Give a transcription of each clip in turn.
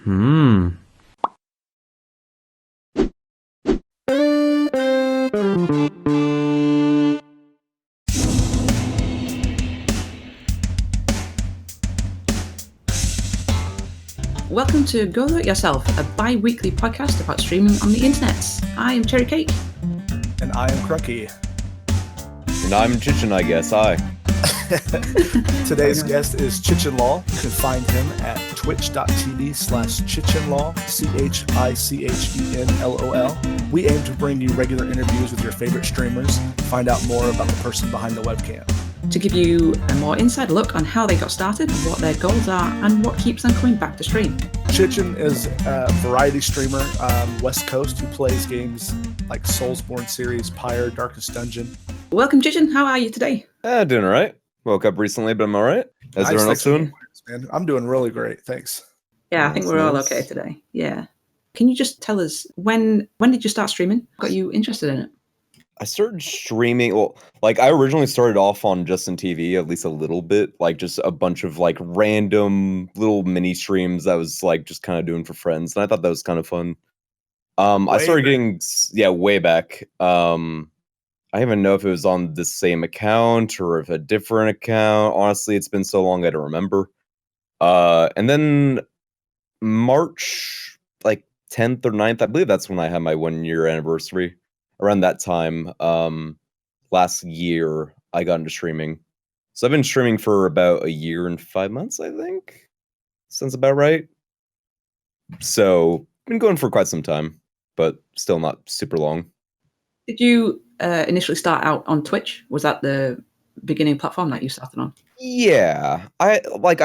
Hmm. Welcome to Go Do It Yourself, a bi-weekly podcast about streaming on the internet. I am Cherry Cake. And I am Crunky. And I'm Chichen, I guess. Hi. Today's guest is Chichenlol. You can find him at twitch.tv/Chichenlol, Chichenlol. We aim to bring you regular interviews with your favorite streamers, find out more about the person behind the webcam. To give you a more inside look on how they got started, what their goals are, and what keeps them coming back to stream. Chichen is a variety streamer, West Coast, who plays games like Soulsborne series, Pyre, Darkest Dungeon. Welcome, Chichen. How are you today? Doing all right. Woke up recently, but I'm all right. How's everyone else doing? Man, I'm doing really great. Thanks. Yeah, I think we're all okay today. Yeah. Can you just tell us, when did you start streaming? Got you interested in it? I started streaming, I originally started off on Justin TV, at least a little bit, like just a bunch of like random little mini streams I was like just kind of doing for friends, and I thought that was kind of fun. I started getting, way back. I don't even know if it was on the same account or if a different account. Honestly, it's been so long I don't remember. And then March, like 10th or 9th, I believe that's when I had my 1-year anniversary. Around that time, last year, I got into streaming. So I've been streaming for about 1 year and 5 months, I think. Sounds about right. So, been going for quite some time, but still not super long. Did you initially start out on Twitch? Was that the beginning platform that you started on? Yeah. I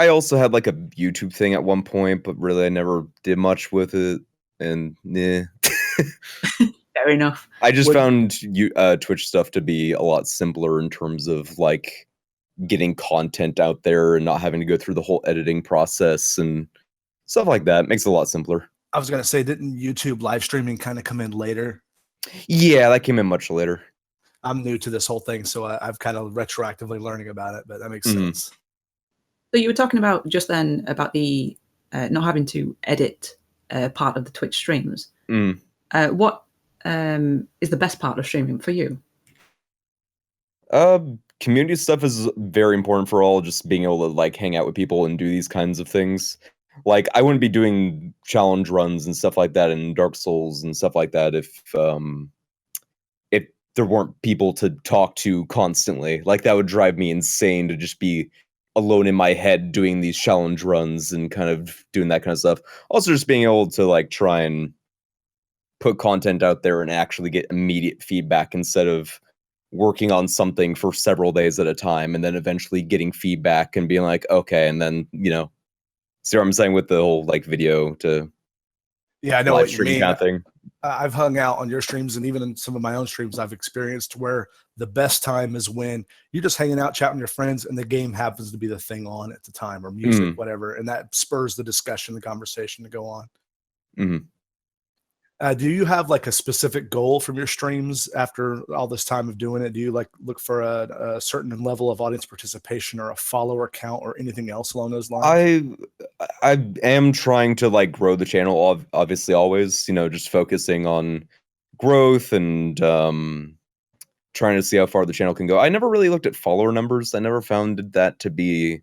also had like a YouTube thing at one point, but really I never did much with it. And Fair enough. I just found Twitch stuff to be a lot simpler in terms of like getting content out there and not having to go through the whole editing process and stuff like that. It makes it a lot simpler. I was going to say, didn't YouTube live streaming kind of come in later? Yeah, that came in much later. I'm new to this whole thing, so I've kind of retroactively learning about it, but that makes sense. So you were talking about just then about the not having to edit part of the Twitch streams. What is the best part of streaming for you? Community stuff is very important for all, just being able to like hang out with people and do these kinds of things. Like I wouldn't be doing challenge runs and stuff like that in Dark Souls and stuff like that if there weren't people to talk to constantly. Like that would drive me insane to just be alone in my head doing these challenge runs and kind of doing that kind of stuff. Also just being able to like try and put content out there and actually get immediate feedback instead of working on something for several days at a time and then eventually getting feedback and being like, okay, and then, see what I'm saying with the whole like video to I know what you mean. Kind of thing. I've hung out on your streams, and even in some of my own streams I've experienced where the best time is when you're just hanging out, chatting with your friends, and the game happens to be the thing on at the time, or music, whatever, and that spurs the discussion, the conversation to go on. Do you have like a specific goal from your streams after all this time of doing it? Do you like look for a certain level of audience participation or a follower count or anything else along those lines? I am trying to like grow the channel, obviously always, just focusing on growth and trying to see how far the channel can go. I never really looked at follower numbers. I never found that to be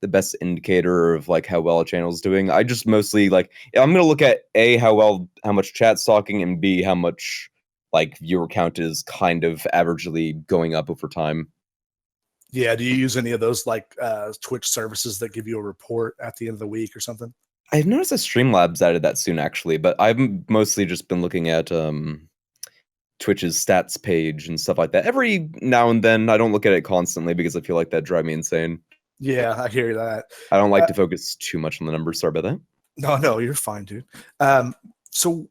the best indicator of like how well a channel is doing. I just mostly like, I'm gonna look at how much chat's talking, and B, how much like viewer count is kind of averagely going up over time. Yeah, do you use any of those like Twitch services that give you a report at the end of the week or something? I've noticed that Streamlabs added that soon actually, but I've mostly just been looking at Twitch's stats page and stuff like that. Every now and then, I don't look at it constantly because I feel like that drive me insane. Yeah, I hear that. I don't like to focus too much on the numbers. Sorry about that. No, you're fine, dude. So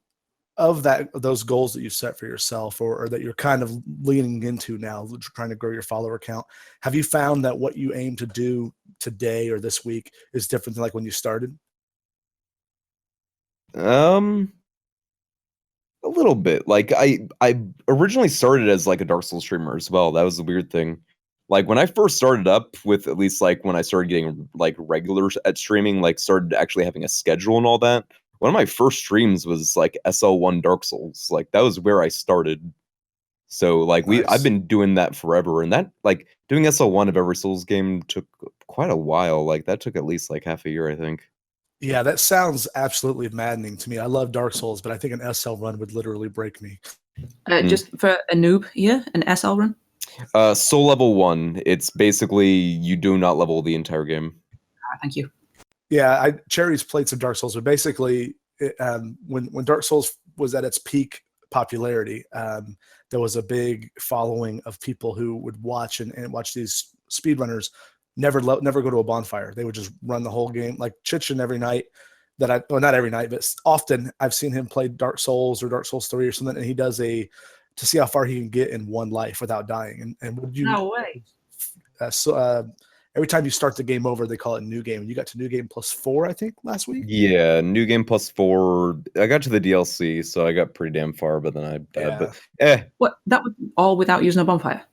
of those goals that you set for yourself or that you're kind of leaning into now, trying to grow your follower count, have you found that what you aim to do today or this week is different than like when you started? A little bit. Like I originally started as like a Dark Souls streamer as well. That was the weird thing. like when I first started up with, at least like when I started getting like regular at streaming, like started actually having a schedule and all that. One of my first streams was like SL1 Dark Souls. Like that was where I started. So like I've been doing that forever, and that like doing SL1 of every Souls game took quite a while. Like that took at least like half a year, I think. Yeah, that sounds absolutely maddening to me. I love Dark Souls, but I think an SL run would literally break me. Just for a noob here, an SL run? Soul level 1, it's basically you do not level the entire game. Thank you. Yeah, Cherry's played some Dark Souls, but basically, when Dark Souls was at its peak popularity, there was a big following of people who would watch and watch these speedrunners never go to a bonfire. They would just run the whole game, like Chichen every night. Not every night, but often I've seen him play Dark Souls or Dark Souls 3 or something, and he does to see how far he can get in one life without dying. And would you? No way. Every time you start the game over, they call it new game. You got to new game +4, I think, last week. Yeah, new game +4. I got to the DLC, so I got pretty damn far, but then I died. Yeah. What? That was all without using a bonfire?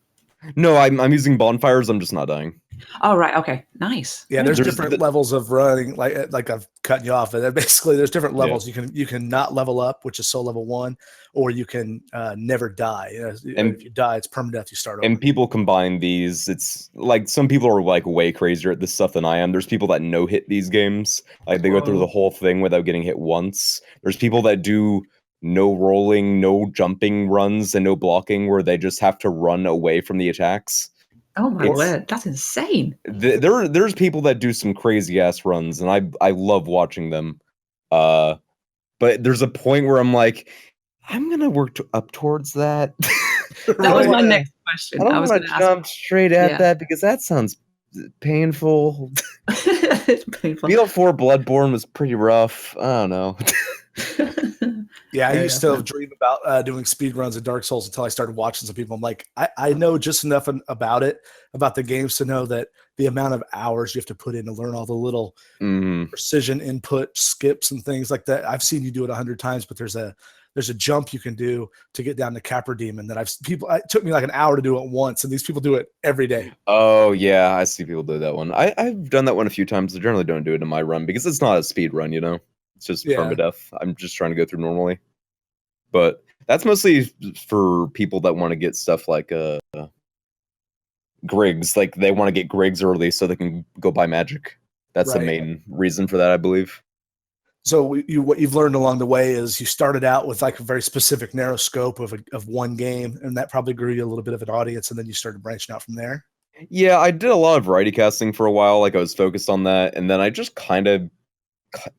No, I'm using bonfires. I'm just not dying. Oh, right. Okay. Nice. Yeah, there's different levels of running. Like I've cut you off. But basically, there's different levels. Yeah. You can not level up, which is soul level 1, or you can never die. And if you die, it's permadeath. You start over. And people combine these. It's like some people are like way crazier at this stuff than I am. There's people that no hit these games. Like they go through the whole thing without getting hit once. There's people that do no rolling, no jumping runs, and no blocking, where they just have to run away from the attacks. Oh my word, that's insane. There's people that do some crazy ass runs, and I love watching them. But there's a point where I'm like, I'm gonna work up towards that. That was my next question. I was gonna jump straight at that because that sounds painful. It's painful. BL4 Bloodborne was pretty rough. I don't know. Yeah, I used to dream about doing speed runs of Dark Souls until I started watching some people. I'm like, I know just enough about the games to know that the amount of hours you have to put in to learn all the little precision input skips and things like that. I've seen you do it 100 times, but there's a jump you can do to get down to Capra Demon that it took me like an hour to do it once, and these people do it every day. Oh yeah, I see people do that one. I've done that one a few times. I generally don't do it in my run because it's not a speed run, you know. It's just permadeath. I'm just trying to go through normally. But that's mostly for people that want to get stuff like Griggs. Like they want to get Griggs early so they can go buy magic. That's the main reason for that, I believe. So what you've learned along the way is you started out with like a very specific narrow scope of one game, and that probably grew you a little bit of an audience, and then you started branching out from there. Yeah, I did a lot of variety casting for a while. Like I was focused on that, and then I just kind of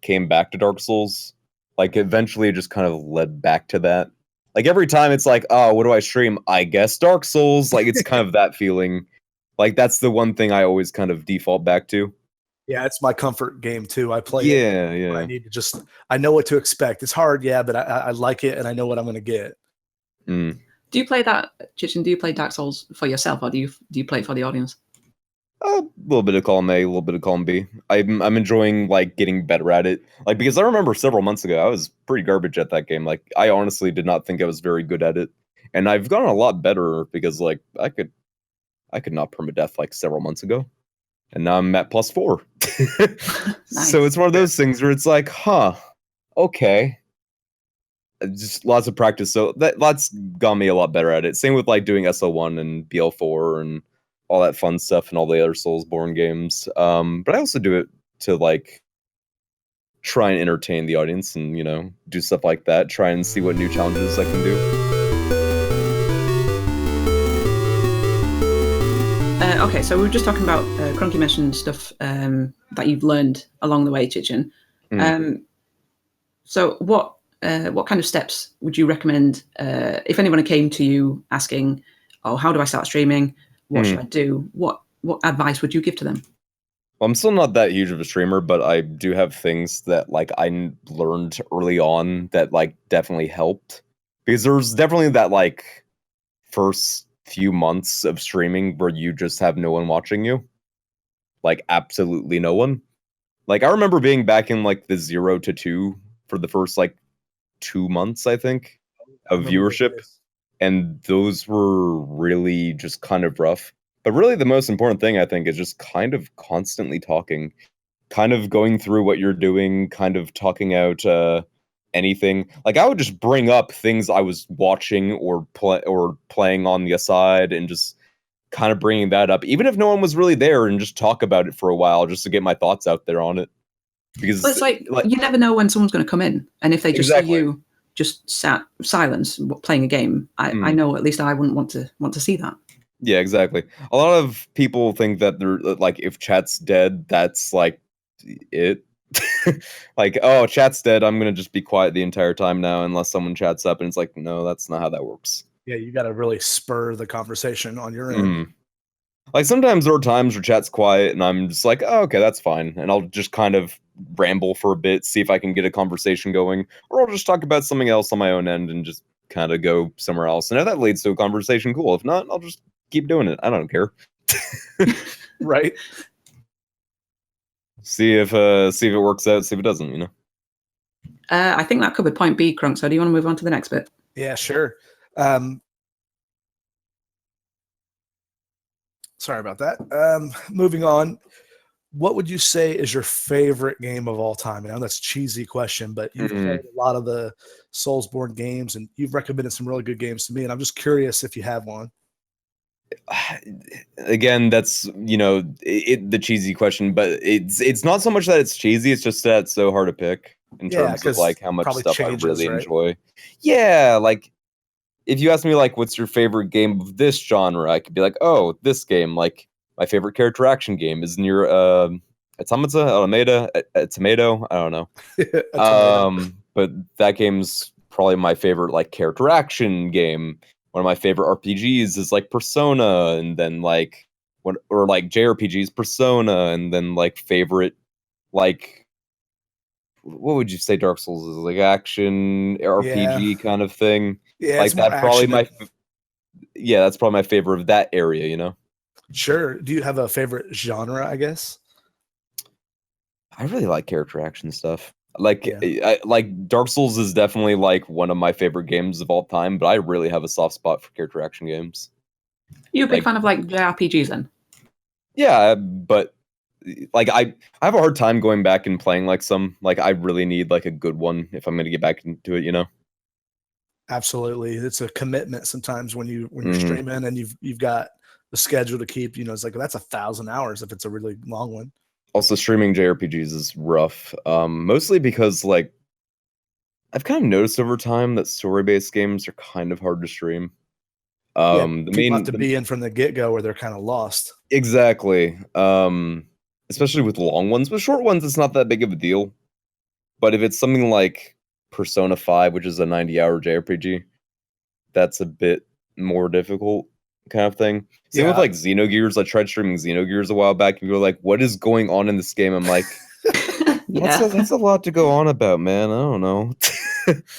came back to Dark Souls. Like eventually it just kind of led back to that. Like every time it's like, oh, what do I stream? I guess Dark Souls. Like it's kind of that feeling. Like that's the one thing I always kind of default back to. Yeah, it's my comfort game too. I play it. I need to I know what to expect. It's hard, but I like it and I know what I'm going to get. Do you play that, Chichen? Do you play Dark Souls for yourself, or do you play it for the audience? A little bit of column A, a little bit of column B. I'm enjoying like getting better at it. Like because I remember several months ago I was pretty garbage at that game. Like I honestly did not think I was very good at it, and I've gotten a lot better because like I could not permadeath like several months ago, and now I'm at +4. Nice. So it's one of those things where it's like, okay. Just lots of practice. So that's got me a lot better at it. Same with like doing SL1 and BL4 and all that fun stuff and all the other Soulsborne games. But I also do it to like try and entertain the audience and, you know, do stuff like that. Try and see what new challenges I can do. Okay, so we were just talking about Crunky mentioned stuff that you've learned along the way, Chichen. So what kind of steps would you recommend if anyone came to you asking, oh, how do I start streaming? What should I do? What advice would you give to them? Well, I'm still not that huge of a streamer, but I do have things that like I learned early on that like definitely helped. Because there's definitely that like first few months of streaming where you just have no one watching you. Like absolutely no one. Like I remember being back in like the 0 to 2 for the first like 2 months, I think, of viewership. And those were really just kind of rough But really, the most important thing I think is just kind of constantly talking, kind of going through what you're doing, kind of talking out anything. Like I would just bring up things I was watching or playing on the aside, and just kind of bringing that up, even if no one was really there, and just talk about it for a while, just to get my thoughts out there on it. Because it's like you never know when someone's going to come in, and if they just see you just sat silence playing a game, I know at least I wouldn't want to see that. Yeah, exactly. A lot of people think that they're like, if chat's dead, that's like it. Like, oh, chat's dead, I'm gonna just be quiet the entire time now unless someone chats up, and it's like, no, that's not how that works. Yeah, you got to really spur the conversation on your end. Like sometimes there are times where chat's quiet and I'm just like, oh, okay, that's fine, and I'll just kind of ramble for a bit, see if I can get a conversation going, or I'll just talk about something else on my own end and just kind of go somewhere else. And if that leads to a conversation, cool. If not, I'll just keep doing it. I don't care. Right. See if it works out, see if it doesn't, you know. I think that covered point B, Crunk. So do you want to move on to the next bit? Yeah, sure. Sorry about that. Moving on. What would you say is your favorite game of all time? I know that's a cheesy question, but you've played a lot of the Soulsborne games, and you've recommended some really good games to me, and I'm just curious if you have one. Again, that's, you know, the cheesy question, but it's not so much that it's cheesy, it's just that it's so hard to pick in terms of like how much stuff I really enjoy. Yeah, like if you ask me like what's your favorite game of this genre, I could be like, oh, this game. Like my favorite character action game is near Automata, Alameda, a tomato, I don't know. But that game's probably my favorite like character action game. One of my favorite RPGs is like Persona, and then like or like JRPGs, Persona, and then like favorite, like, what would you say Dark Souls is, like action RPG kind of thing? Yeah, like that probably that's probably my favorite of that area, you know. Sure. Do you have a favorite genre, I guess? I really like character action stuff. Like like Dark Souls is definitely like one of my favorite games of all time, but I really have a soft spot for character action games. You're a big fan of like JRPGs then? Yeah, but like I have a hard time going back and playing like some, like I really need like a good one if I'm gonna get back into it, you know. Absolutely. It's a commitment sometimes when you're streaming and you've got the schedule to keep, you know, it's like that's 1,000 hours if it's a really long one. Also, streaming JRPGs is rough, mostly because like I've kind of noticed over time that story-based games are kind of hard to stream. People have to be in from the get-go where they're kind of lost. Exactly. Especially with long ones. With short ones, it's not that big of a deal. But if it's something like Persona 5, which is a 90-hour JRPG, that's a bit more difficult kind of thing. Same with like Xenogears. I tried streaming Xenogears a while back, and you were like, what is going on in this game? I'm like, that's a lot to go on about, man. I don't know.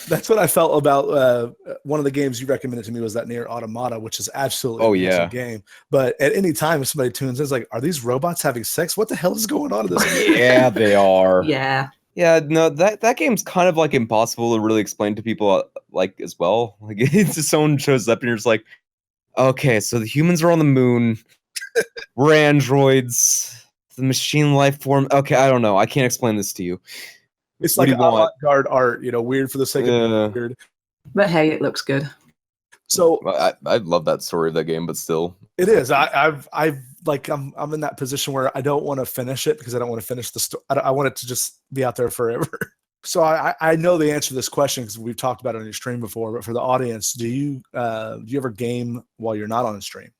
That's what I felt about one of the games you recommended to me was that Nier Automata, which is absolutely an amazing game. But at any time, if somebody tunes in, it's like, are these robots having sex? What the hell is going on in this game? Yeah, they are. Yeah, no, that game's kind of like impossible to really explain to people like as well. Like it's just someone shows up and you're just like, okay, so the humans are on the moon, we're androids, the machine life form. Okay, I don't know. I can't explain this to you. It's like avant-garde art, you know, weird for the sake of being weird. But hey, it looks good. So I love that story of that game, but still, it is. I'm in that position where I don't want to finish it because I don't want to finish the story. I want it to just be out there forever. So I know the answer to this question because we've talked about it on your stream before. But for the audience, do you ever game while you're not on a stream?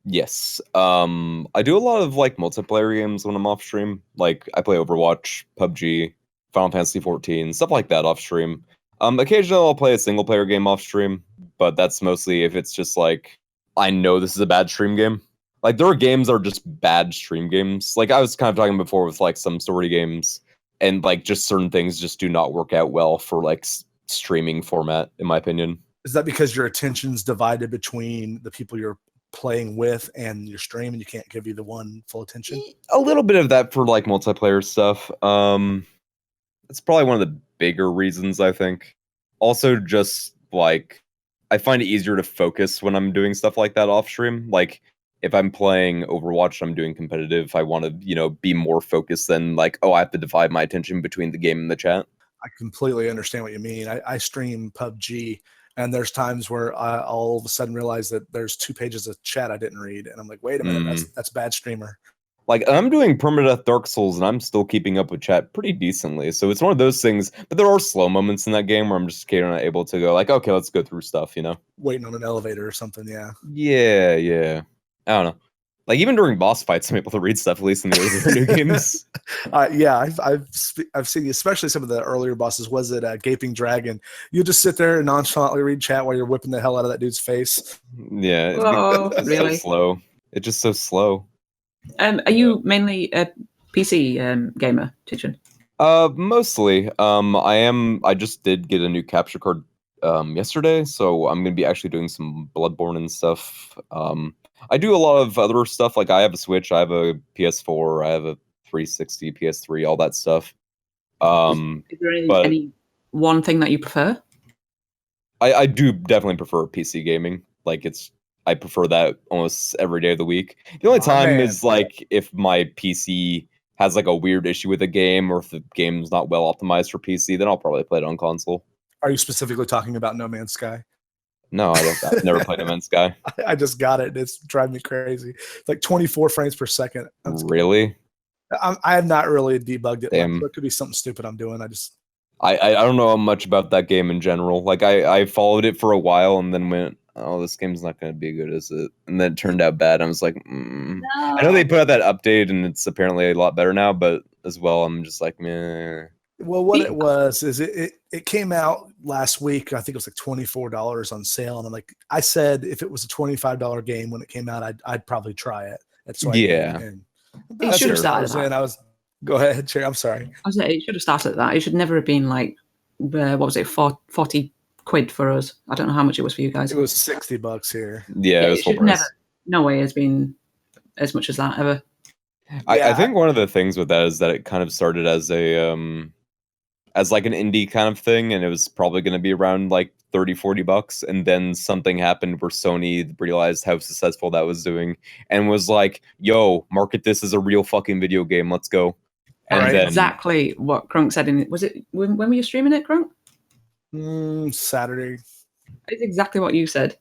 Yes. I do a lot of like multiplayer games when I'm off stream. Like I play Overwatch, PUBG, Final Fantasy 14, stuff like that off stream. Occasionally I'll play a single player game off stream, but that's mostly if it's just like I know this is a bad stream game. Like there are games that are just bad stream games. Like I was kind of talking before with like some story games, and like just certain things just do not work out well for like streaming format, in my opinion. Is that because your attention's divided between the people you're playing with and your stream, and you can't give you the one full attention? A little bit of that for like multiplayer stuff. That's probably one of the bigger reasons, I think. Also, just like I find it easier to focus when I'm doing stuff like that off stream. Like if I'm playing Overwatch, I'm doing competitive. I want to, be more focused than like, oh, I have to divide my attention between the game and the chat. I completely understand what you mean. I stream PUBG, and there's times where I'll all of a sudden realize that there's 2 pages of chat I didn't read, and I'm like, wait a minute, that's bad streamer. Like, I'm doing permadeath Dark Souls, and I'm still keeping up with chat pretty decently. So it's one of those things. But there are slow moments in that game where I'm just not able to go like, okay, let's go through stuff. Waiting on an elevator or something. Yeah. Yeah. I don't know. Like, even during boss fights, I'm able to read stuff, at least in the earlier new games. Yeah, I've seen, especially some of the earlier bosses. Was it Gaping Dragon? You just sit there and nonchalantly read chat while you're whipping the hell out of that dude's face. Yeah. Oh, it's really? so slow. It's just so slow. Are you mainly a PC gamer, Chichen? Mostly. I just did get a new capture card yesterday, so I'm gonna be actually doing some Bloodborne and stuff. I do a lot of other stuff, like I have a Switch, I have a PS4, I have a 360, PS3, all that stuff. Is there any one thing that you prefer? I do definitely prefer PC gaming. Like, I prefer that almost every day of the week. The only time is like if my PC has like a weird issue with a game, or if the game's not well optimized for PC, then I'll probably play it on console. Are you specifically talking about No Man's Sky? No, I don't. I've never played No Man's Sky. I just got it. It's driving me crazy. It's like 24 frames per second. Really? I have not really debugged it. Damn. It could be something stupid I'm doing. I don't know much about that game in general. Like, I followed it for a while and then went, oh, this game's not going to be good, is it? And then it turned out bad. I was like, No. I know they put out that update and it's apparently a lot better now, but as well, I'm just like, meh. Well, what it was is it came out last week. I think it was like $24 on sale, and I said if it was a $25 game when it came out, I'd probably try it. That's why. Yeah. You should have started that. Go ahead, Cherry. I'm sorry. I was saying it should have started at that. It should never have been like, what was it, 40 quid for us? I don't know how much it was for you guys. It was $60 here. Yeah, it was full price. No way has been as much as that ever. I think one of the things with that is that it kind of started as as like an indie kind of thing, and it was probably going to be around like $30-40, and then something happened where Sony realized how successful that was doing and was like, yo, market this as a real fucking video game, let's go. And then, exactly what Crunk said in it. Was it when were you streaming it, Crunk? Saturday. It's exactly what you said.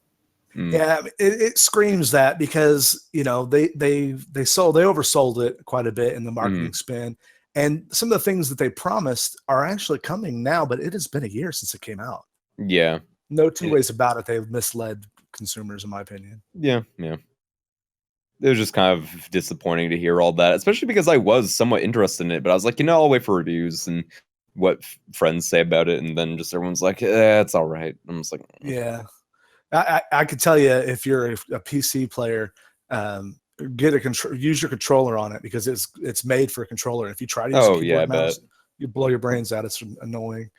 Yeah, it screams that, because they oversold it quite a bit in the marketing spin. And some of the things that they promised are actually coming now, but it has been a year since it came out. Yeah. No two ways about it. They've misled consumers, in my opinion. Yeah. It was just kind of disappointing to hear all that, especially because I was somewhat interested in it, but I was like, I'll wait for reviews and what friends say about it, and then just everyone's like, it's all right. I'm just like, yeah. I could tell you, if you're a PC player, use your controller on it, because it's made for a controller. If you try to use a keyboard mouse, you blow your brains out. It's annoying.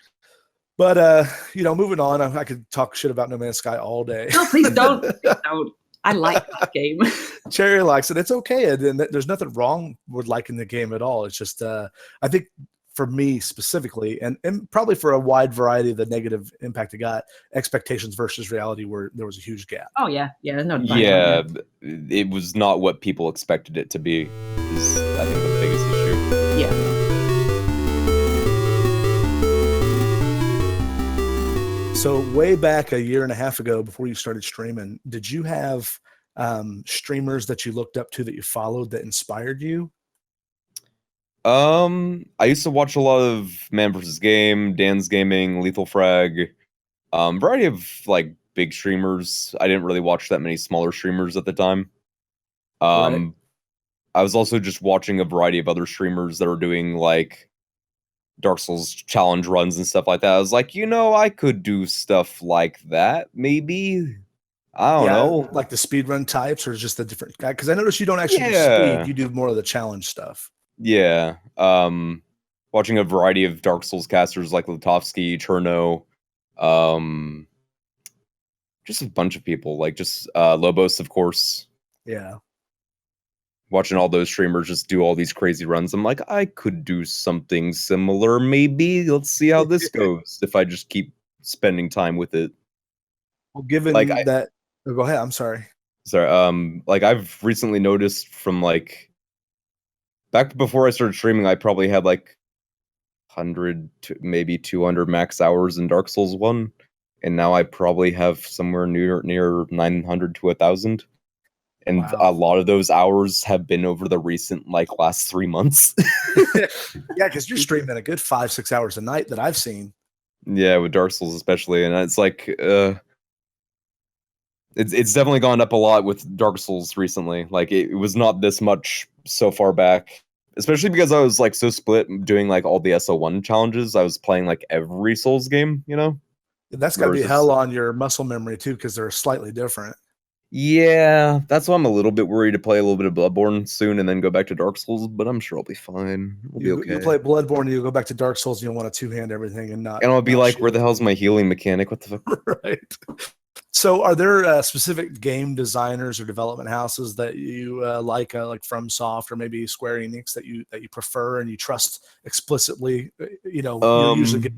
But moving on, I could talk shit about No Man's Sky all day. No, please don't. Don't. I like that game. Cherry likes it. It's okay, and there's nothing wrong with liking the game at all. It's just I think for me specifically, and probably for a wide variety of the negative impact it got, expectations versus reality, where there was a huge gap. Oh yeah, no. Yeah, it was not what people expected it to be. Is, I think, the biggest issue. Yeah. So way back a year and a half ago, before you started streaming, did you have streamers that you looked up to, that you followed, that inspired you? I used to watch a lot of Man vs. Game, Dan's Gaming, Lethal Frag, variety of like big streamers. I didn't really watch that many smaller streamers at the time. Right. I was also just watching a variety of other streamers that were doing like Dark Souls challenge runs and stuff like that. I was like, I could do stuff like that, maybe. I don't know. Like the speedrun types, or just the different guy? Because I noticed you don't actually do speed, you do more of the challenge stuff. Yeah. Watching a variety of Dark Souls casters like Lutovsky, Cherno, just a bunch of people, like just Lobos, of course. Yeah. Watching all those streamers just do all these crazy runs. I'm like, I could do something similar, maybe. Let's see how this goes if I just keep spending time with it. Well, given that... Oh, go ahead. I'm sorry. Sorry. Like I've recently noticed from like back before I started streaming, I probably had like 100 to maybe 200 max hours in Dark Souls 1, and now I probably have somewhere near 900 to 1,000. And Wow. a lot of those hours have been over the recent like last 3 months. Yeah, because you're streaming a good 5-6 hours a night that I've seen. Yeah, with Dark Souls especially, and it's like it's definitely gone up a lot with Dark Souls recently. Like it was not this much so far back, especially because I was like so split doing like all the SO1 challenges. I was playing like every Souls game, you know. That's got to be hell on your muscle memory too, because they're slightly different. Yeah, that's why I'm a little bit worried to play a little bit of Bloodborne soon and then go back to Dark Souls, but I'm sure I'll be fine. We'll be okay. You'll play Bloodborne, and you'll go back to Dark Souls, and you'll want to two-hand everything and not. And I'll be like, shoot. where the hell's my healing mechanic? What the fuck? Right. So, are there specific game designers or development houses that you like FromSoft or maybe Square Enix that you prefer and you trust explicitly? You're usually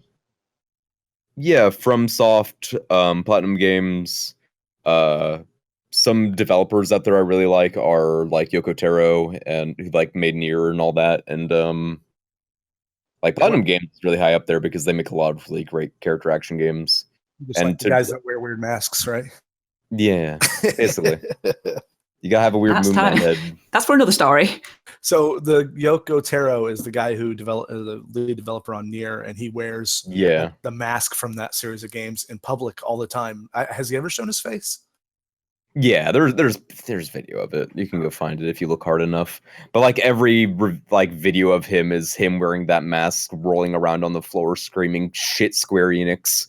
yeah, FromSoft, Platinum Games, some developers out there I really like are like Yoko Taro and who like made Nier and all that, and like Platinum Games is really high up there because they make a lot of really great character action games. Just and like the guys that wear weird masks, right? Yeah, basically. You gotta have a weird moon on head. That's for another story. So the Yoko Taro is the guy who developed the lead developer on Nier, and he wears the mask from that series of games in public all the time. Has he ever shown his face? Yeah, there's video of it. You can go find it if you look hard enough. But like every video of him is him wearing that mask, rolling around on the floor, screaming "Shit, Square Enix."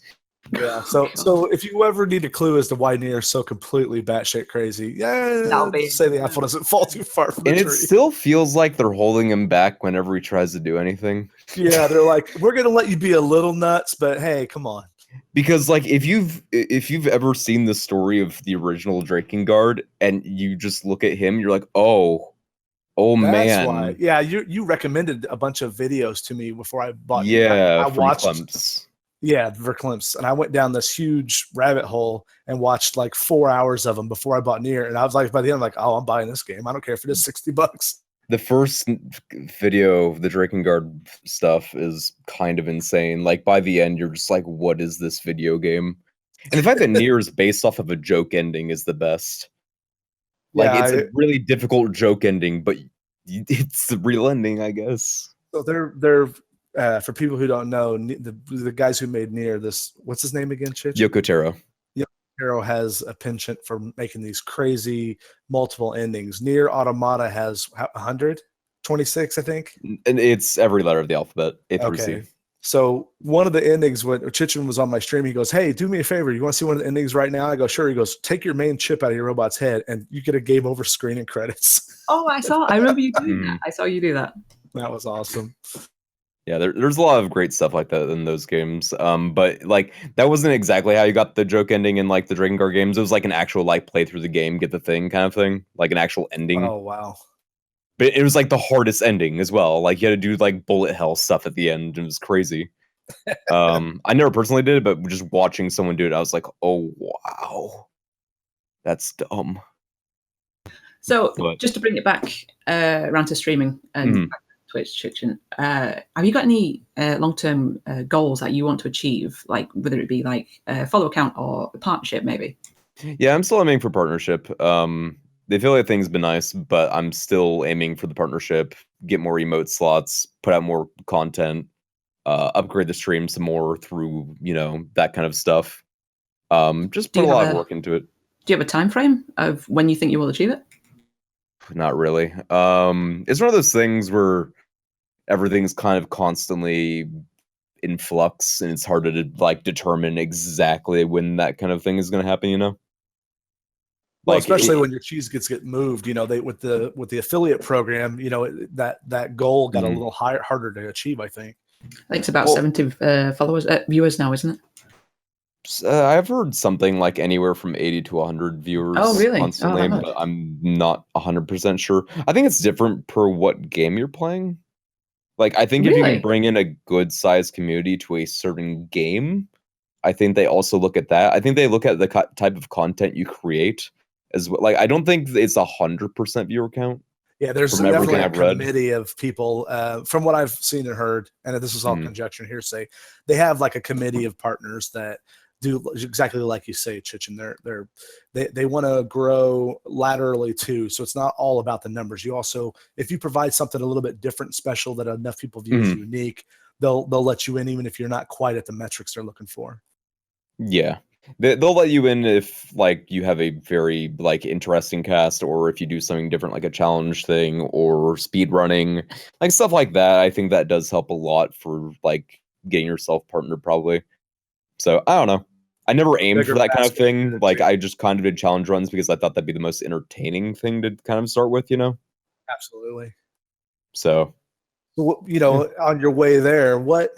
Yeah. So if you ever need a clue as to why Nier is so completely batshit crazy, say the apple doesn't fall too far from the tree. And it still feels like they're holding him back whenever he tries to do anything. Yeah, they're like, we're gonna let you be a little nuts, but hey, come on. Because like if you've ever seen the story of the original Drakengard and you just look at him, you're like, oh That's man. Why. Yeah, you recommended a bunch of videos to me before I bought. Yeah, I watched. Verklemps. Yeah, Verklemps, and I went down this huge rabbit hole and watched like 4 hours of them before I bought Nier, and I was like, by the end, I'm like, oh, I'm buying this game. I don't care if it is $60. The first video of the Drakengard stuff is kind of insane. Like by the end, you're just like, what is this video game? And the fact that Nier is based off of a joke ending is the best. Like it's a really difficult joke ending, but it's the real ending, I guess. So they're for people who don't know, the guys who made Nier, what's his name again, Chich? Yoko Taro. Yoko Taro has a penchant for making these crazy multiple endings. Nier Automata has 126, I think. And it's every letter of the alphabet, A through C. So one of the endings, when Chichen was on my stream, he goes, hey, do me a favor. You want to see one of the endings right now? I go, sure. He goes, take your main chip out of your robot's head, and you get a game over screen and credits. Oh, I remember you doing that. I saw you do that. That was awesome. Yeah, there's a lot of great stuff like that in those games. But like that wasn't exactly how you got the joke ending in like the Drakengard games. It was like an actual like play through the game, get the thing kind of thing, like an actual ending. Oh wow! But it was like the hardest ending as well. Like you had to do like bullet hell stuff at the end. It was crazy. I never personally did it, but just watching someone do it, I was like, oh wow, that's dumb. So just to bring it back around to streaming and Twitch, Chichen, have you got any long-term goals that you want to achieve, like whether it be like a follow account or a partnership maybe? Yeah, I'm still aiming for partnership. The affiliate thing's been nice, but I'm still aiming for the partnership, get more emote slots, put out more content, upgrade the stream some more through, that kind of stuff. Just put a lot of work into it. Do you have a time frame of when you think you will achieve it? Not really. It's one of those things where everything's kind of constantly in flux, and it's hard to like determine exactly when that kind of thing is going to happen. Well, like, especially when your cheese gets moved. They with the affiliate program, that goal got a little harder to achieve. I think it's about 70 viewers now, isn't it? I've heard something like anywhere from 80 to 100 viewers constantly, but I'm not 100% sure. I think it's different per what game you're playing. Like, I think if you can bring in a good-sized community to a certain game, I think they also look at that. I think they look at the type of content you create as well. Like I don't think it's 100% viewer count. Yeah, there's From definitely everything a I've read. committee of people, from what I've seen and heard, and this is all conjecture and hearsay. They have like a committee of partners that do exactly like you say, Chichen. They want to grow laterally too, so it's not all about the numbers. You also, if you provide something a little bit different, and special that enough people view as unique, they'll let you in even if you're not quite at the metrics they're looking for. Yeah. They'll let you in if like you have a very like interesting cast, or if you do something different like a challenge thing or speed running, like stuff like that. I think that does help a lot for like getting yourself partnered probably. So I don't know. I never aimed for that kind of thing. Like I just kind of did challenge runs because I thought that'd be the most entertaining thing to kind of start with, Absolutely. So, on your way there, what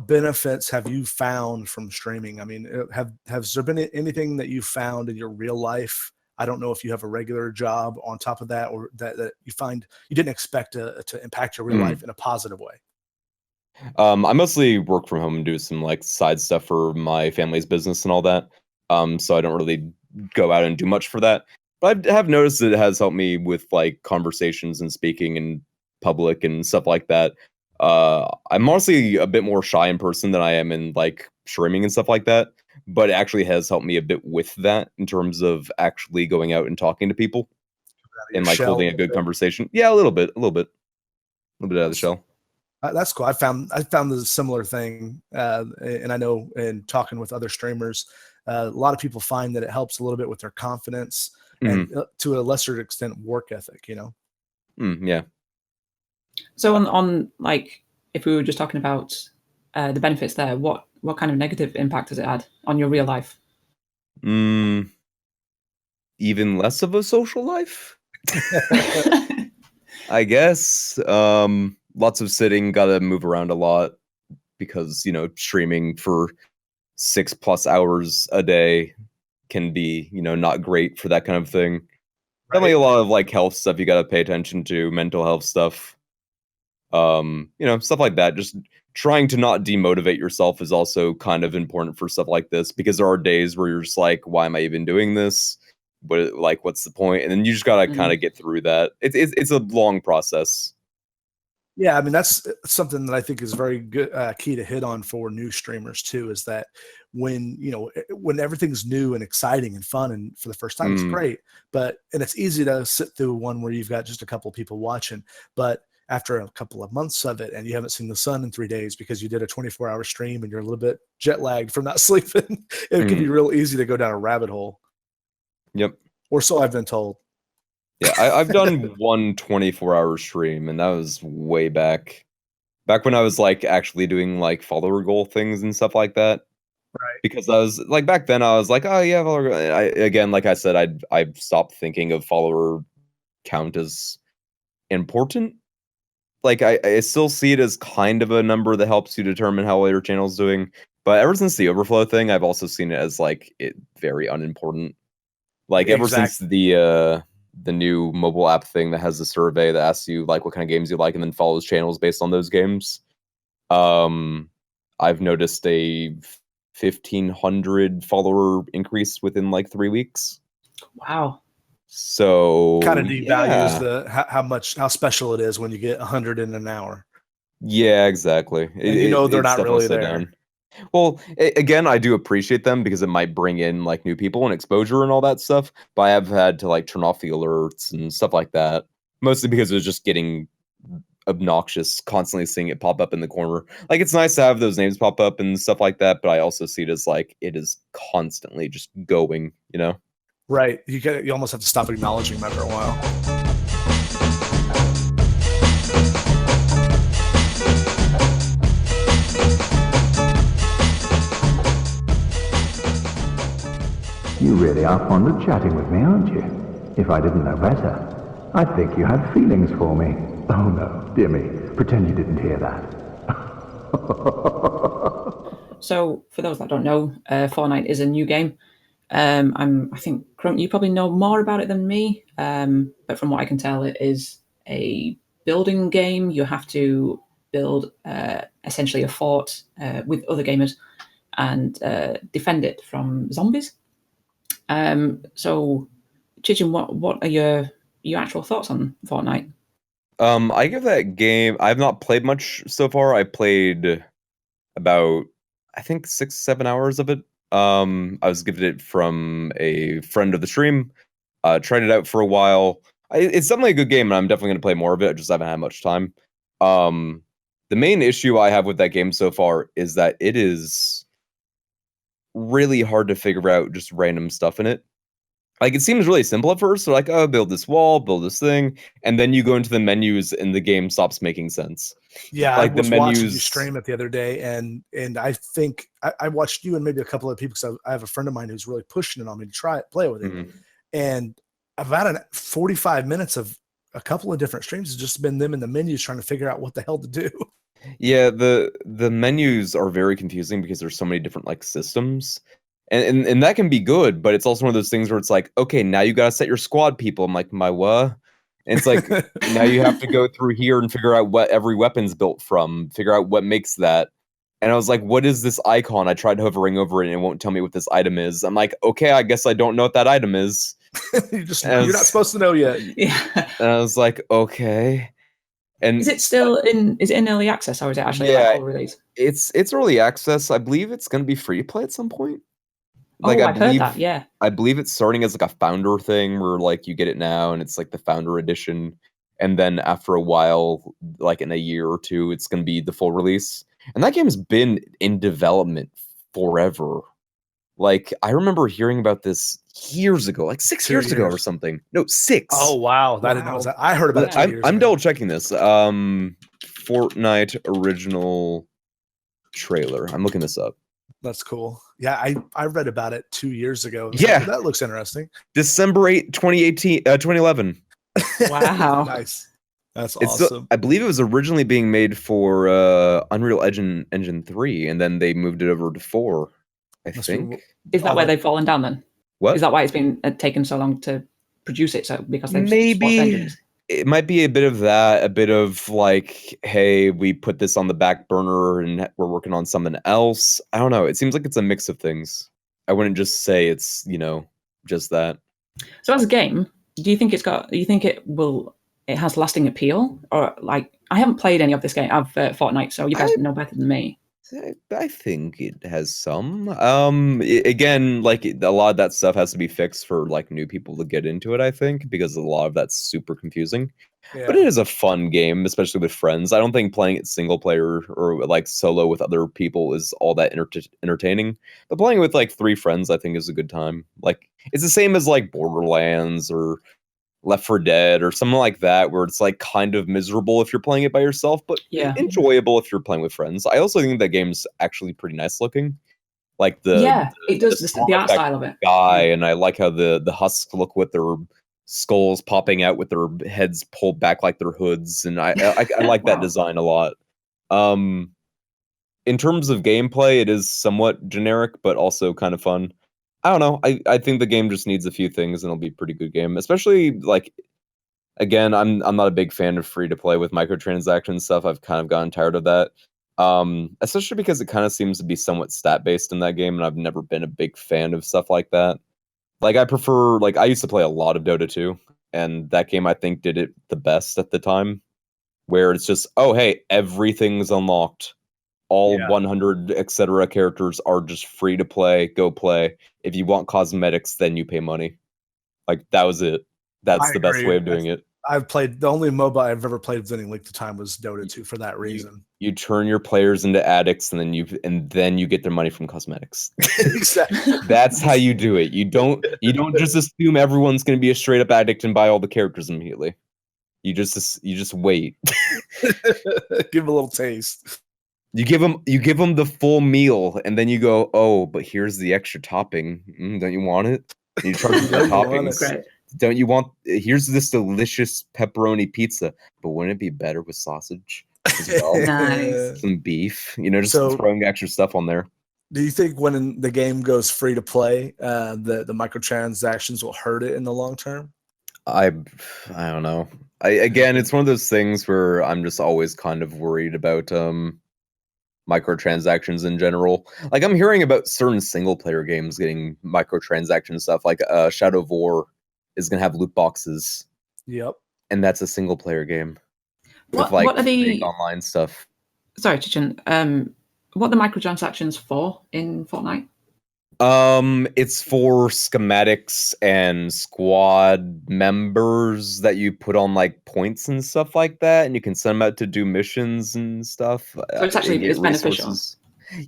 benefits have you found from streaming? I mean, has there been anything that you found in your real life? I don't know if you have a regular job on top of that, or that you find you didn't expect to impact your real life in a positive way. I mostly work from home and do some like side stuff for my family's business and all that. So I don't really go out and do much for that. But I have noticed that it has helped me with like conversations and speaking in public and stuff like that. I'm honestly a bit more shy in person than I am in like streaming and stuff like that. But it actually has helped me a bit with that in terms of actually going out and talking to people and like holding a good conversation. Yeah, a little bit out of the shell. That's cool. I found the similar thing, and I know in talking with other streamers, a lot of people find that it helps a little bit with their confidence and to a lesser extent work ethic. Yeah. So on like if we were just talking about the benefits there, what kind of negative impact has it had on your real life? Even less of a social life, I guess. Lots of sitting, gotta move around a lot because streaming for 6+ hours a day can be not great for that kind of thing. Definitely a lot of like health stuff you gotta pay attention to, mental health stuff. Stuff like that. Just trying to not demotivate yourself is also kind of important for stuff like this, because there are days where you're just like, why am I even doing this? But like, what's the point? And then you just gotta kind of get through that. It's a long process. Yeah, I mean, that's something that I think is very good, key to hit on for new streamers too, is that when everything's new and exciting and fun and for the first time, it's great. And it's easy to sit through one where you've got just a couple of people watching, but after a couple of months of it and you haven't seen the sun in 3 days because you did a 24-hour stream and you're a little bit jet lagged from not sleeping, it can be real easy to go down a rabbit hole. Yep. Or so I've been told. Yeah, I've done one 24-hour stream, and that was way back when I was like actually doing like follower goal things and stuff like that. Right. Because I was like, back then I was like, oh yeah, follower goal. Again, like I said, I've stopped thinking of follower count as important. Like I still see it as kind of a number that helps you determine how well your channel's doing. But ever since the overflow thing, I've also seen it as like very unimportant. Like ever since the new mobile app thing that has the survey that asks you like what kind of games you like and then follows channels based on those games, I've noticed a 1,500 follower increase within like 3 weeks. Wow. So kind of devalues how special it is when you get 100 in an hour. Yeah, exactly. And they're not really there. Down. Well, again, I do appreciate them because it might bring in like new people and exposure and all that stuff. But I have had to like turn off the alerts and stuff like that, mostly because it was just getting obnoxious, constantly seeing it pop up in the corner. Like it's nice to have those names pop up and stuff like that, but I also see it as like it is constantly just going, Right. You almost have to stop acknowledging them after a while. You really are fond of chatting with me, aren't you? If I didn't know better, I'd think you had feelings for me. Oh no, dear me, pretend you didn't hear that. So, for those that don't know, Fortnite is a new game. I think Crunk, you probably know more about it than me, but from what I can tell, it is a building game. You have to build essentially a fort with other gamers and defend it from zombies. So Chichen, what are your actual thoughts on Fortnite? I give that game. I've not played much so far. I played about, I think, 6-7 hours of it. I was gifted it from a friend of the stream. Tried it out for a while. It's definitely a good game, and I'm definitely going to play more of it. I just haven't had much time. The main issue I have with that game so far is that it is really hard to figure out just random stuff in it. Like, it seems really simple at first. They're like, oh, build this wall, build this thing, and then you go into the menus and the game stops making sense. Yeah, like I was the menus... watching you stream it the other day, and I think I watched you and maybe a couple of people, because I have a friend of mine who's really pushing it on me to play with it. And about 45 minutes of a couple of different streams has just been them in the menus trying to figure out what the hell to do. Yeah, the menus are very confusing because there's so many different like systems. And that can be good, but it's also one of those things where it's like, okay, now you gotta set your squad people. I'm like, my what? And it's like, now you have to go through here and figure out what every weapon's built from, figure out what makes that. And I was like, what is this icon? I tried hovering over it and it won't tell me what this item is. I'm like, okay, I guess I don't know what that item is. You're not supposed to know yet. Yeah. And I was like, okay. And is it in early access, or is it actually like full release? It's early access. I believe it's going to be free to play at some point. Like, I've heard that. Yeah, I believe it's starting as like a founder thing where like you get it now and it's like the founder edition, and then after a while, like in a year or two, it's going to be the full release. And that game's been in development forever. Like, I remember hearing about this years ago, like 6 years ago or something. No, 6. Oh wow, I didn't know that. I heard about it 2 years ago. I'm double checking this. Fortnite original trailer. I'm looking this up. That's cool. Yeah, I read about it 2 years ago. Yeah, that looks interesting. December 8, 2011. Wow. Nice. That's awesome. I believe it was originally being made for Unreal Engine 3, and then they moved it over to 4. I think. Is that why they've fallen down then? What? Is that why it's been taken so long to produce it? So because they've maybe engines? It might be a bit of that, a bit of like, hey, we put this on the back burner and we're working on something else. I don't know. It seems like it's a mix of things. I wouldn't just say it's, just that. So as a game, do you think it has lasting appeal? Or like, I haven't played any of this game of Fortnite, so you guys know better than me. I think it has some. Again, like a lot of that stuff has to be fixed for like new people to get into it, I think, because a lot of that's super confusing. Yeah. But it is a fun game, especially with friends. I don't think playing it single player or like solo with other people is all that entertaining. But playing it with like 3 friends, I think, is a good time. Like, it's the same as like Borderlands or Left 4 Dead or something like that, where it's like kind of miserable if you're playing it by yourself, but enjoyable if you're playing with friends. I also think that game's actually pretty nice looking. Like it does the art style of it. And I like how the husks look with their skulls popping out with their heads pulled back like their hoods, and I like that design a lot. In terms of gameplay, it is somewhat generic, but also kind of fun. I don't know. I think the game just needs a few things and it'll be a pretty good game. Especially, like, again, I'm not a big fan of free-to-play with microtransaction stuff. I've kind of gotten tired of that. Especially because it kind of seems to be somewhat stat-based in that game, and I've never been a big fan of stuff like that. Like, I used to play a lot of Dota 2, and that game, I think, did it the best at the time, where it's just, oh, hey, everything's unlocked. All 100, etc. characters are just free to play. Go play. If you want cosmetics, then you pay money. Like, that was it. That's the best way of doing it. I've played, the only MOBA I've ever played with any length of time was Dota 2 for that reason. You turn your players into addicts, and then you get their money from cosmetics. Exactly. That's how you do it. You don't just assume everyone's going to be a straight up addict and buy all the characters immediately. You just wait. Give a little taste. You give them the full meal, and then you go, oh, but here's the extra topping. Don't you want it? And you charge for the toppings. Don't you want? Here's this delicious pepperoni pizza, but wouldn't it be better with sausage as well? Nice. Some beef. Just throwing extra stuff on there. Do you think when the game goes free to play, the microtransactions will hurt it in the long term? I don't know. Again, it's one of those things where I'm just always kind of worried about microtransactions in general. Like, I'm hearing about certain single player games getting microtransaction stuff, like Shadow of War is gonna have loot boxes. Yep. And that's a single player game. What are the online stuff? Sorry, Chichen. What are the microtransactions for in Fortnite? It's for schematics and squad members that you put on like points and stuff like that, and you can send them out to do missions and stuff. So it's actually it's beneficial.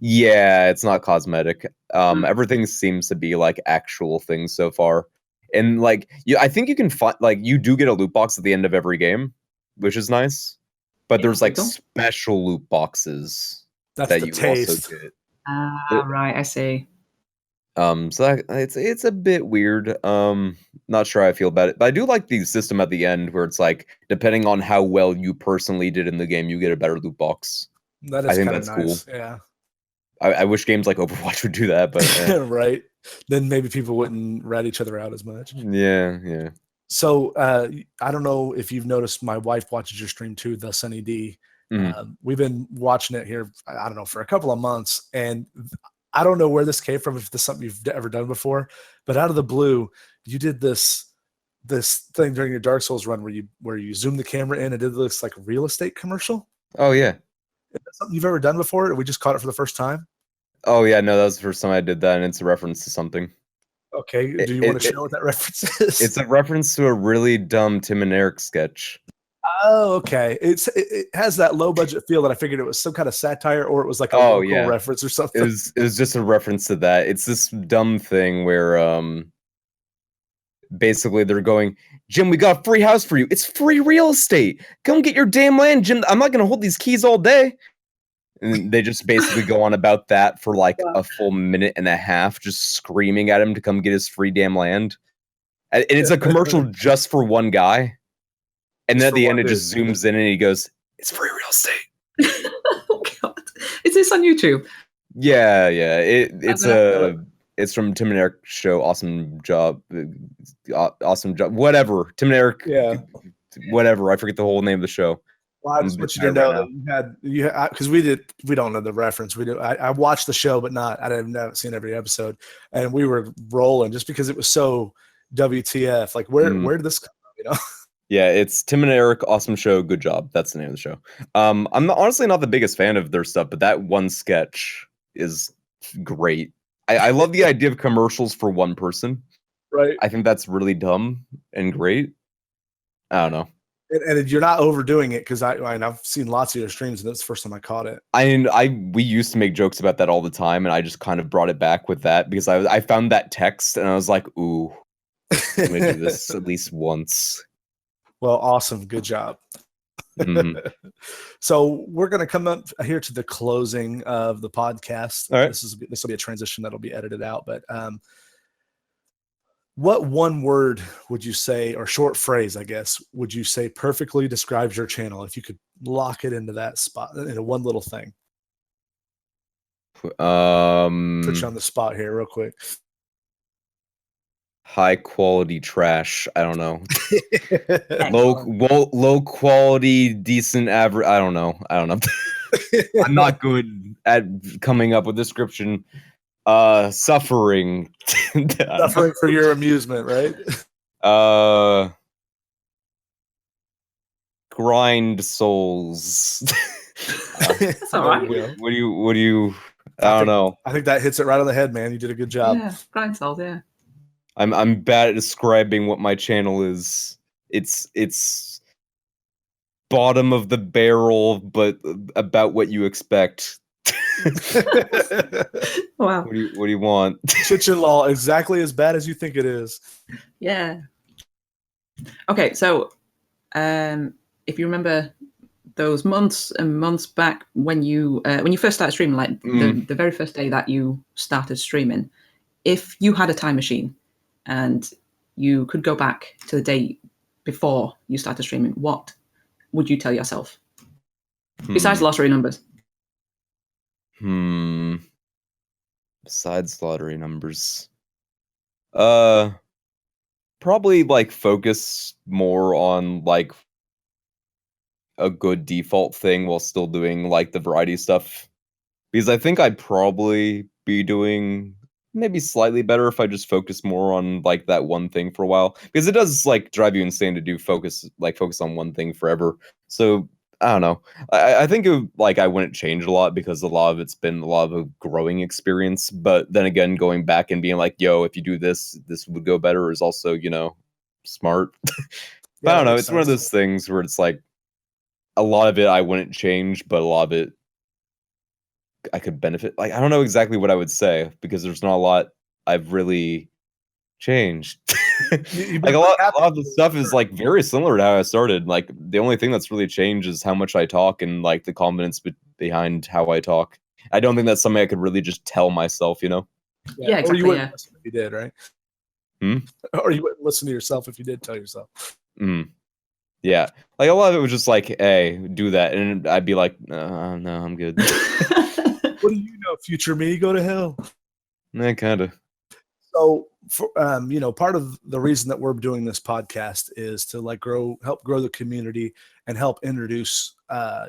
Yeah, it's not cosmetic. Everything seems to be like actual things so far. And like I think you can find like you do get a loot box at the end of every game, which is nice. But there's like special loot boxes that you also get. Right, I see. So it's a bit weird. Not sure how I feel about it, but I do like the system at the end where it's like depending on how well you personally did in the game, you get a better loot box. That is I think that's nice. Cool. Yeah. I wish games like Overwatch would do that, but right. Then maybe people wouldn't rat each other out as much. Yeah. So I don't know if you've noticed, my wife watches your stream too, the Sunny D. We've been watching it here, I don't know, for a couple of months, and I don't know where this came from, if this is something you've ever done before, but out of the blue, you did this thing during your Dark Souls run where you zoom the camera in and did this like real estate commercial. Oh yeah. Is that something you've ever done before, or we just caught it for the first time? Oh yeah, no, that was the first time I did that, and it's a reference to something. Okay, do you want to share what that reference is? It's a reference to a really dumb Tim and Eric sketch. Oh, okay. It has that low budget feel that I figured it was some kind of satire, or it was like a local reference or something. It was just a reference to that. It's this dumb thing where basically they're going, Jim, we got a free house for you. It's free real estate. Come get your damn land, Jim. I'm not gonna hold these keys all day. And they just basically go on about that for like a full minute and a half, just screaming at him to come get his free damn land. And it's a commercial just for one guy. And then at the end, it just zooms in and he goes, "It's free real estate." Oh God! Is this on YouTube? Yeah. It's from Tim and Eric show. Awesome job. Whatever. Tim and Eric. Yeah. Whatever. I forget the whole name of the show. Well, I just want you to know that you had because we don't know the reference. I watched the show, but I haven't seen every episode, and we were rolling just because it was so WTF. Like where did this come from? You know. Yeah, it's Tim and Eric, awesome show, good job. That's the name of the show. I'm honestly not the biggest fan of their stuff, but that one sketch is great. I love the idea of commercials for one person. Right. I think that's really dumb and great. I don't know. And you're not overdoing it, because I've seen lots of your streams, and that's the first time I caught it. We used to make jokes about that all the time, and I just kind of brought it back with that because I found that text and I was like, ooh, I'm gonna do this at least once. Well, awesome. Good job. So we're going to come up here to the closing of the podcast. All right. This will be a transition that'll be edited out. But what one word would you say, or short phrase, I guess, would you say perfectly describes your channel if you could lock it into that spot, into one little thing? Put you on the spot here real quick. High quality trash. I don't know. low quality, decent average. I don't know. I'm not good at coming up with description. Suffering. Suffering for your amusement, right? Grind souls. That's all right. What do you? I don't know. I think that hits it right on the head, man. You did a good job. Yeah, grind souls. Yeah. I'm bad at describing what my channel is. It's bottom of the barrel, but about what you expect. Wow. What do you want? Chichenlol, exactly as bad as you think it is. Yeah. Okay, so if you remember those months and months back when you first started streaming, like the very first day that you started streaming, if you had a time machine and you could go back to the day before you started streaming, what would you tell yourself? Besides lottery numbers. Besides lottery numbers. Probably like focus more on like a good default thing while still doing like the variety stuff. Because I think I'd probably be doing maybe slightly better if I just focus more on like that one thing for a while, because it does like drive you insane to do focus on one thing forever. So I don't know. I think I wouldn't change a lot because a lot of it's been a lot of a growing experience. But then again, going back and being like, yo, if you do this, this would go better is also, you know, smart. But I don't know. It's one of those things where it's like a lot of it I wouldn't change, but a lot of it I could benefit. Like, I don't know exactly what I would say because there's not a lot I've really changed. Like a lot of the stuff is like very similar to how I started. Like the only thing that's really changed is how much I talk and like the confidence behind how I talk. I don't think that's something I could really just tell myself, you know? Yeah, exactly. Or you wouldn't listen if you did, right? Hmm? Or you wouldn't listen to yourself if you did tell yourself. Yeah. Like a lot of it was just like, hey, do that. And I'd be like, no, I'm good. What do you know, future me? Go to hell. Kind of. So, for, you know, part of the reason that we're doing this podcast is to like help grow the community and help introduce,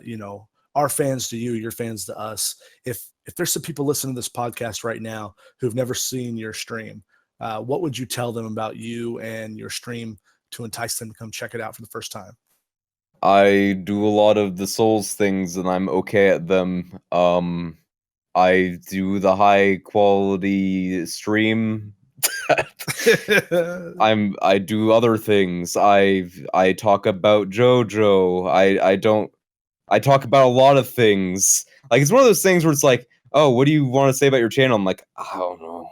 you know, our fans to you, your fans to us. If there's some people listening to this podcast right now who've never seen your stream, what would you tell them about you and your stream to entice them to come check it out for the first time? I do a lot of the Souls things and I'm okay at them. I do the high quality stream. I do other things. I talk about JoJo. I talk about a lot of things. Like it's one of those things where it's like, oh, what do you want to say about your channel? I'm like, I don't know.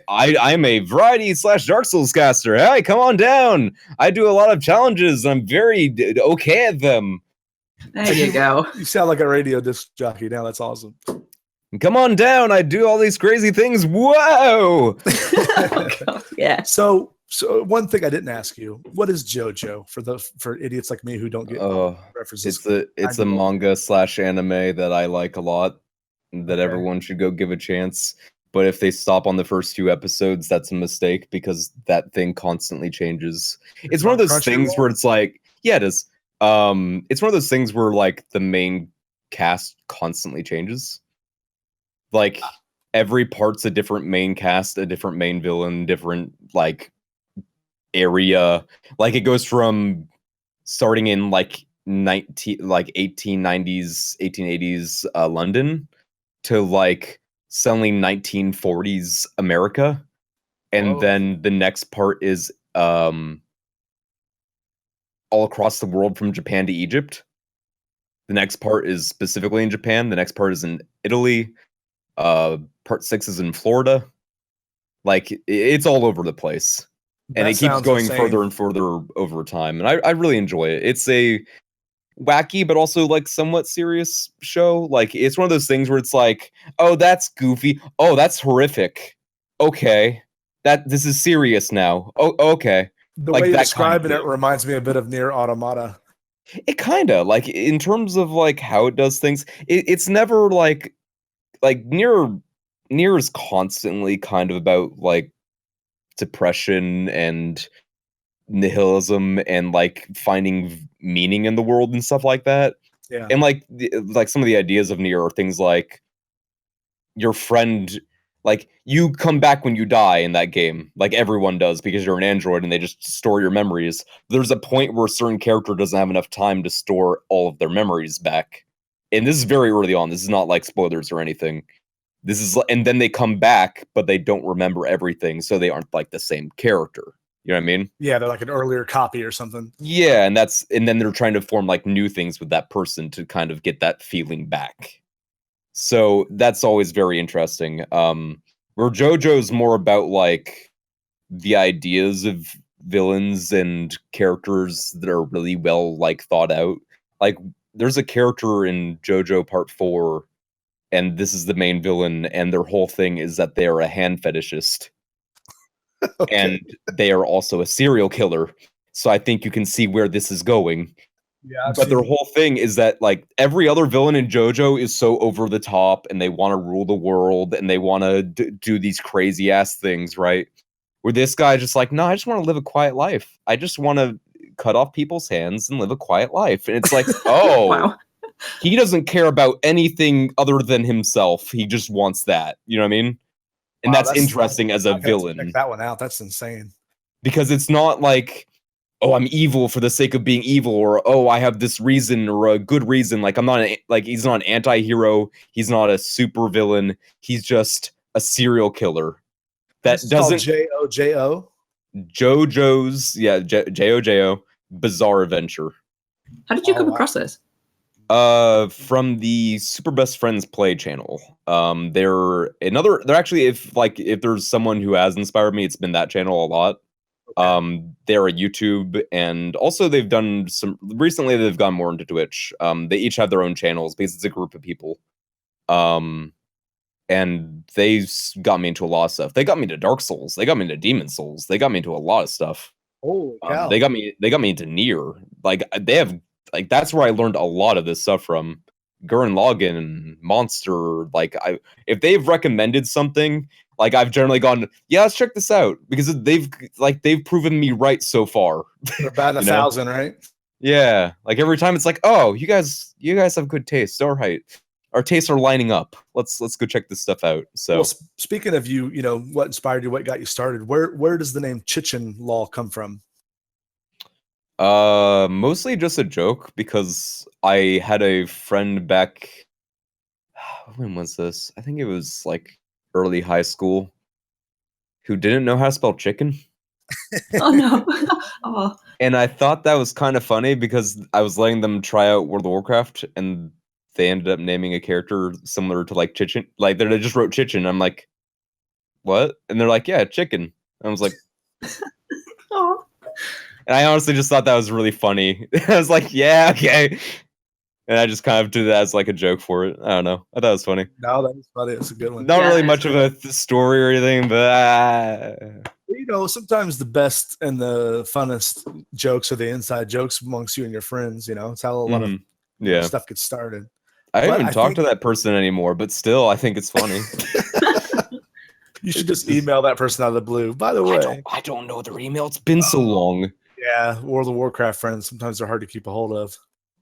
I'm a variety / Dark Souls caster. Hey, come on down. I do a lot of challenges. I'm very okay at them. There you go. You sound like a radio disc jockey now. That's awesome. Come on down. I do all these crazy things. Whoa. Oh, God, yeah. So one thing I didn't ask you, what is JoJo for idiots like me who don't get references? It's a manga / anime that I like a lot, that everyone should go give a chance. But if they stop on the first 2 episodes, that's a mistake because that thing constantly changes. It's one of those things where it's like, yeah, it is. It's one of those things where like the main cast constantly changes. Like every part's a different main cast, a different main villain, different like area. Like it goes from starting in like 1890s, 1880s London to like suddenly 1940s America. And then the next part is all across the world from Japan to Egypt. The next part is specifically in Japan. The next part is in Italy. Part 6 is in Florida. Like it's all over the place. And it keeps going further and further over time. And I really enjoy it. It's a wacky but also like somewhat serious show. Like it's one of those things where it's like, oh, that's goofy. Oh, that's horrific. Okay. This is serious now. Oh, okay. The way you're describing it reminds me a bit of Nier Automata. It kind of like in terms of like how it does things. It's never like Nier is constantly kind of about like depression and nihilism and like finding meaning in the world and stuff like that. Yeah. And like some of the ideas of Nier are things like your friend, like you come back when you die in that game, like everyone does because you're an android and they just store your memories. There's a point where a certain character doesn't have enough time to store all of their memories back. And this is very early on. This is not like spoilers or anything. This is, and then they come back, but they don't remember everything, so they aren't like the same character. You know what I mean? Yeah, they're like an earlier copy or something. Yeah, and then they're trying to form like new things with that person to kind of get that feeling back. So that's always very interesting. Where JoJo's more about like the ideas of villains and characters that are really well like thought out. Like there's a character in JoJo Part 4, and this is the main villain, and their whole thing is that they are a hand fetishist. Okay. And they are also a serial killer. So I think you can see where this is going. Yeah, but their whole thing is that like every other villain in JoJo is so over the top and they want to rule the world and they want to do these crazy ass things, right? Where this guy just like, no, I just want to live a quiet life. I just want to cut off people's hands and live a quiet life. And it's like, oh, wow. He doesn't care about anything other than himself. He just wants that. You know what I mean? And that's interesting as a villain. Check that one out. That's insane. Because it's not like, oh, I'm evil for the sake of being evil, or oh, I have this reason or a good reason. Like, I'm not he's not an anti-hero. He's not a super villain. He's just a serial killer. That doesn't JoJo. JoJo's JoJo Bizarre Adventure. How did you come across this? From the Super Best Friends Play channel. They're actually, if there's someone who has inspired me, it's been that channel a lot. Okay. They're a YouTube, and also they've done recently they've gone more into Twitch. They each have their own channels because it's a group of people. And they got me into a lot of stuff. They got me into Dark Souls. They got me into Demon Souls. They got me into a lot of stuff. Holy cow. They got me into Nier. Like, they have, like, that's where I learned a lot of this stuff from. Gurren Lagann, Monster. Like, if they've recommended something, like, I've generally gone, yeah, let's check this out, because they've proven me right so far. They're about 1,000, right? Yeah. Like, every time it's like, oh, you guys have good taste. All right. Our tastes are lining up. Let's go check this stuff out. So, well, speaking of you, what inspired you, what got you started? Where does the name Chichenlol come from? Mostly just a joke, because I had a friend back. When was this? I think it was like early high school, who didn't know how to spell chicken. Oh no! Oh. And I thought that was kind of funny, because I was letting them try out World of Warcraft, and they ended up naming a character similar to like Chichen. Like, they just wrote Chichen. I'm like, what? And they're like, yeah, chicken. And I was like, oh. And I honestly just thought that was really funny. I was like, yeah, okay. And I just kind of did that as like a joke for it. I don't know. I thought it was funny. No, that was funny. It's a good one. Not really much of a story or anything, but sometimes the best and the funnest jokes are the inside jokes amongst you and your friends. It's how a lot of stuff gets started. I don't even talk to that person anymore, but still, I think it's funny. You should just email that person out of the blue. By the way, I don't know their email. It's been so long. Yeah, World of Warcraft friends. Sometimes they're hard to keep a hold of.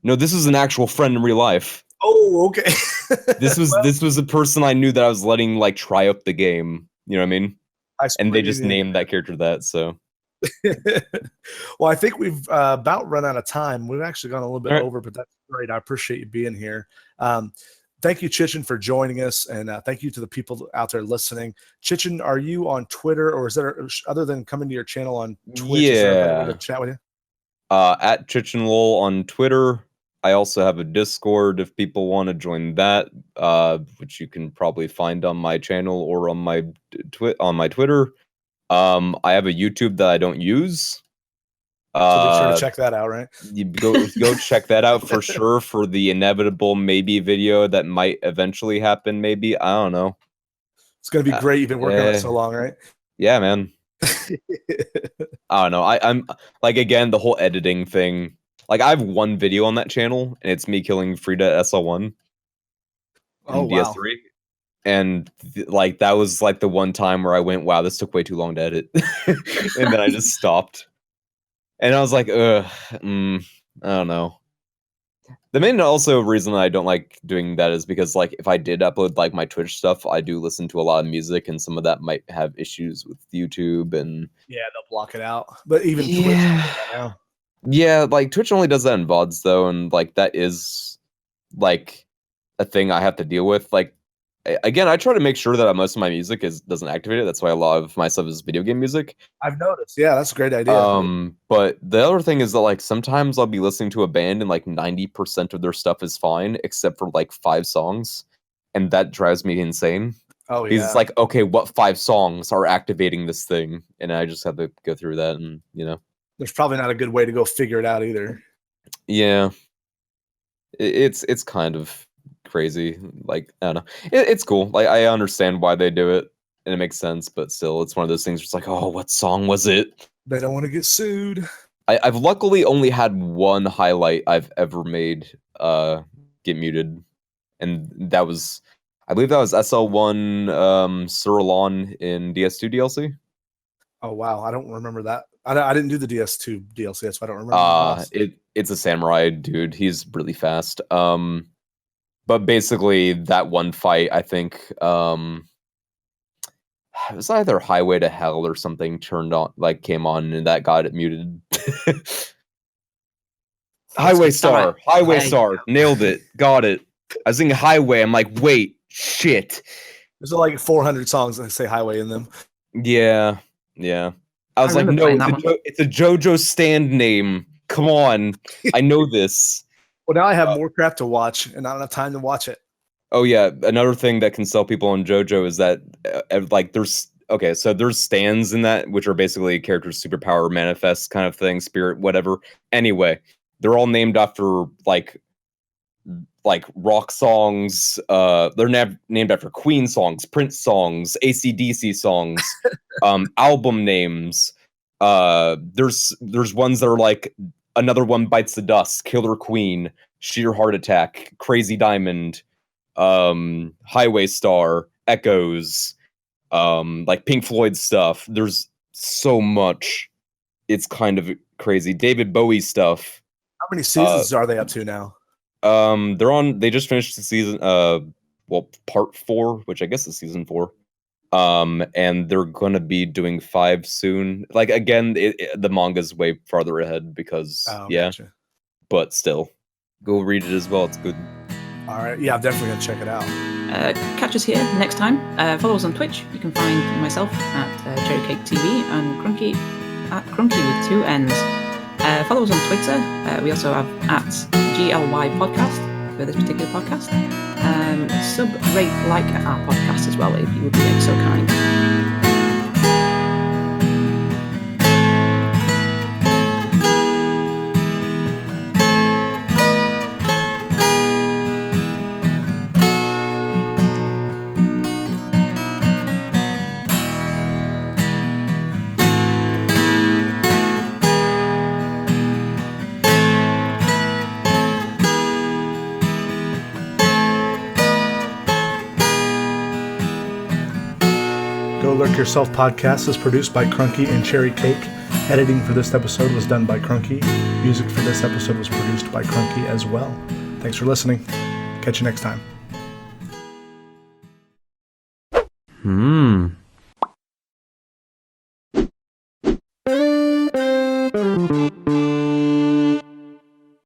No, this is an actual friend in real life. Oh, okay. This was a person I knew that I was letting like try out the game. You know what I mean? And they just named that character that. So. Well, I think we've about run out of time. We've actually gone a little bit over, but that's great. I appreciate you being here. Thank you, Chichen, for joining us, and thank you to the people out there listening. Chichen, are you on Twitter, or is there, other than coming to your channel on Twitch, is there a way to chat with you? At Chichenlol on Twitter. I also have a Discord if people want to join that, which you can probably find on my channel or on my Twitter. I have a YouTube that I don't use. So be sure to check that out, right? You go check that out for sure, for the inevitable maybe video that might eventually happen. Maybe, I don't know. It's gonna be great. You've been working on it so long, right? Yeah, man. I don't know. I'm like, again, the whole editing thing. Like, I have one video on that channel, and it's me killing Frida SL1 in DS3. And like, that was like the one time where I went, wow, this took way too long to edit. And then I just stopped. And I was like, I don't know. The main also reason I don't like doing that is because, like, if I did upload like my Twitch stuff, I do listen to a lot of music, and some of that might have issues with YouTube, and yeah, they'll block it out. But even Twitch does that now. Yeah, like Twitch only does that in VODs though, and like that is like a thing I have to deal with. Like, again, I try to make sure that most of my music doesn't activate it. That's why a lot of my stuff is video game music. I've noticed. Yeah, that's a great idea. But the other thing is that, like, sometimes I'll be listening to a band and like 90% of their stuff is fine except for like 5 songs, and that drives me insane. Oh yeah. Because it's like, okay, what 5 songs are activating this thing? And I just have to go through that, and there's probably not a good way to go figure it out either. Yeah. It's kind of crazy. Like, I don't know. It's cool. Like, I understand why they do it, and it makes sense, but still, it's one of those things where it's like, oh, what song was it? They don't want to get sued. I've luckily only had one highlight I've ever made get muted, and that was, I believe that was SL1 Surlon in DS2 DLC. Oh wow, I don't remember that. I didn't do the DS2 DLC, that's why I don't remember. It's a samurai dude. He's really fast. But basically that one fight, I think, it was either Highway to Hell or something turned on, like came on, and that got it muted. Highway Star, Highway Star, nailed it, got it. I was thinking Highway. I'm like, wait, shit. There's like 400 songs that say Highway in them. Yeah. I was like, no, it's a JoJo stand name. Come on, I know this. Well, now I have more crap to watch, and not enough time to watch it. Oh yeah, another thing that can sell people on JoJo is that like there's stands in that, which are basically characters' superpower manifest kind of thing, spirit, whatever. Anyway, they're all named after like rock songs. They're named after Queen songs, Prince songs, AC/DC songs, album names. There's ones that are like Another One Bites the Dust, Killer Queen, Sheer Heart Attack, Crazy Diamond, Highway Star, Echoes, like Pink Floyd stuff. There's so much. It's kind of crazy. David Bowie stuff. How many seasons are they up to now? They just finished the season, part 4, which I guess is season 4. And they're gonna be doing 5 soon. Like, again, the manga's way farther ahead because gotcha. But still, go read it as well. It's good. All right, yeah, I'm definitely gonna check it out. Catch us here next time. Follow us on Twitch. You can find myself at Cherry Cake TV and Crunky at Crunky with 2 N's. Follow us on Twitter. We also have at GLY Podcast for this particular podcast. Sub, rate, like our podcast as well if you would be so kind. Lurk Yourself podcast is produced by Crunky and Cherry Cake. Editing for this episode was done by Crunky. Music for this episode was produced by Crunky as well. Thanks for listening. Catch you next time.